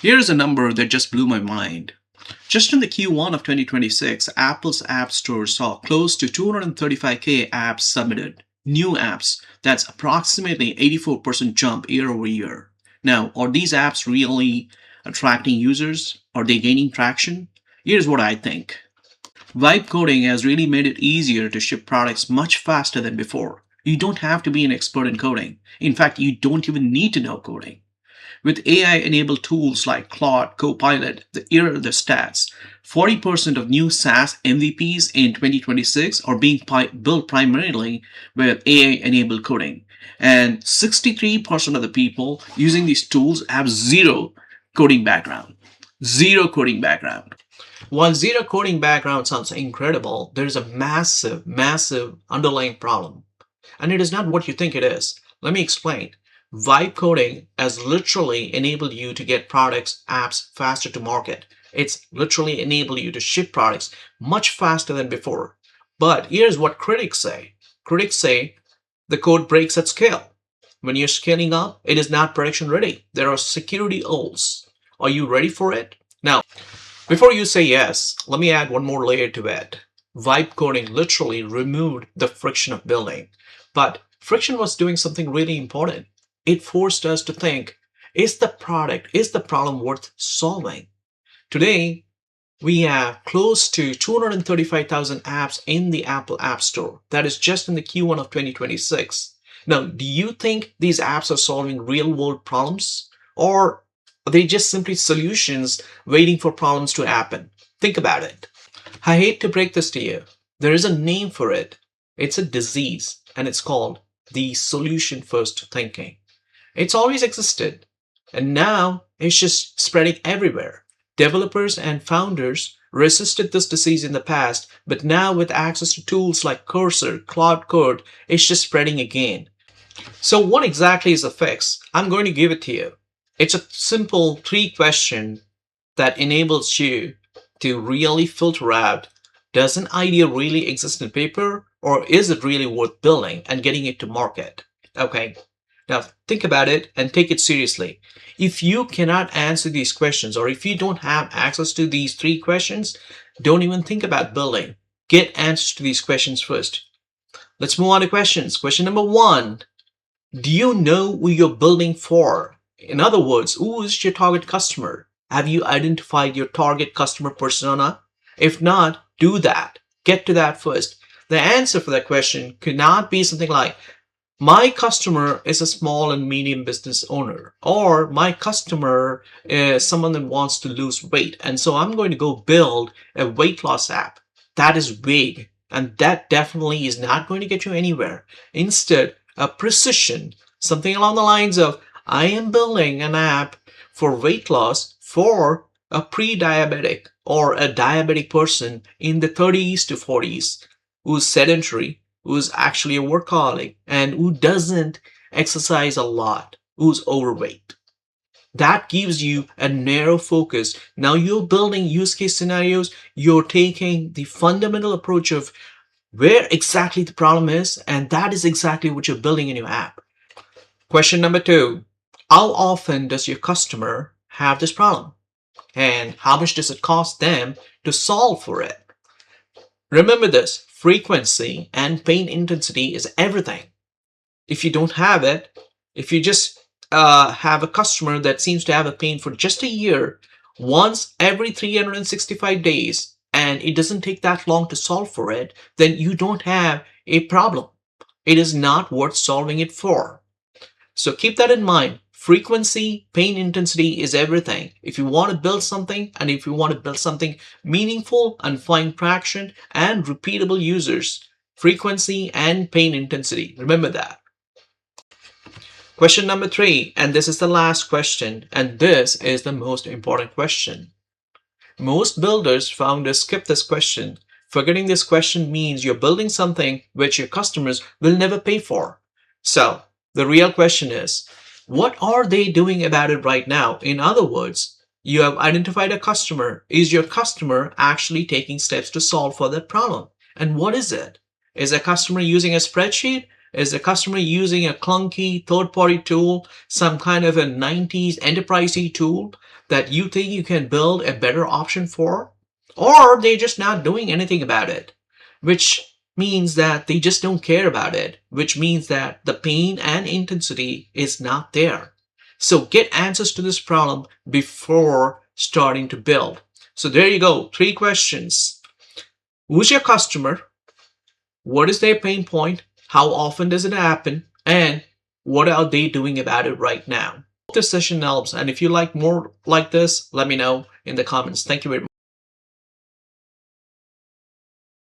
Here's a number that just blew my mind. Just in the Q1 of 2026, Apple's App Store saw close to 235K apps submitted. New apps. That's approximately 84% jump year over year. Now, are these apps really attracting users? Are they gaining traction? Here's what I think. Vibe coding has really made it easier to ship products much faster than before. You don't have to be an expert in coding. In fact, you don't even need to know coding. With AI-enabled tools like Claude, Copilot, here are the stats. 40% of new SaaS MVPs in 2026 are being built primarily with AI-enabled coding. And 63% of the people using these tools have zero coding background. Zero coding background. While zero coding background sounds incredible, there's a massive, massive underlying problem. And it is not what you think it is. Let me explain. Vibe coding has literally enabled you to get products, apps faster to market. It's literally enabled you to ship products much faster than before. But here's what critics say. Critics say the code breaks at scale. When you're scaling up, it is not production ready. There are security holes. Are you ready for it? Now, before you say yes, let me add one more layer to it. Vibe coding literally removed the friction of building. But friction was doing something really important. It forced us to think, is the problem worth solving? Today, we have close to 235,000 apps in the Apple App Store. That is just in the Q1 of 2026. Now, do you think these apps are solving real-world problems? Or are they just simply solutions waiting for problems to happen? Think about it. I hate to break this to you. There is a name for it. It's a disease, and it's called the solution-first thinking. It's always existed, and now it's just spreading everywhere. Developers and founders resisted this disease in the past, but now with access to tools like Cursor, Claude Code, it's just spreading again. So what exactly is the fix? I'm going to give it to you. It's a simple 3-question that enables you to really filter out, does an idea really exist in paper, or is it really worth building and getting it to market? Okay. Now, think about it and take it seriously. If you cannot answer these questions, or if you don't have access to these 3 questions, don't even think about building. Get answers to these questions first. Let's move on to questions. Question number 1. Do you know who you're building for? In other words, who is your target customer? Have you identified your target customer persona? If not, do that. Get to that first. The answer for that question could not be something like, my customer is a small and medium business owner, or my customer is someone that wants to lose weight, and so I'm going to go build a weight loss app. That is vague, and that definitely is not going to get you anywhere. Instead, a precision, something along the lines of, I am building an app for weight loss for a pre-diabetic or a diabetic person in the 30s to 40s who's sedentary, who's actually a workaholic, and who doesn't exercise a lot, who's overweight. That gives you a narrow focus. Now you're building use case scenarios. You're taking the fundamental approach of where exactly the problem is, and that is exactly what you're building in your app. Question number 2. How often does your customer have this problem? And how much does it cost them to solve for it? Remember this. Frequency and pain intensity is everything. If you don't have it, if you just have a customer that seems to have a pain for just a year, once every 365 days, and it doesn't take that long to solve for it, then you don't have a problem. It is not worth solving it for. So keep that in mind. Frequency, pain intensity is everything. If you want to build something, and if you want to build something meaningful and find traction and repeatable users, frequency and pain intensity. Remember that. Question number 3, and this is the last question, and this is the most important question. Most builders, founders skip this question. Forgetting this question means you're building something which your customers will never pay for. So the real question is, what are they doing about it right now? In other words, you have identified a customer. Is your customer actually taking steps to solve for that problem? And what is it? Is a customer using a spreadsheet? Is the customer using a clunky third-party tool, some kind of a 90s enterprisey tool that you think you can build a better option for? Or they're just not doing anything about it, which means that they just don't care about it, which means that the pain and intensity is not there. So get answers to this problem before starting to build. So there you go, 3 questions. Who's your customer? What is their pain point? How often does it happen? And what are they doing about it right now? Hope this session helps. And if you like more like this, let me know in the comments. Thank you very much.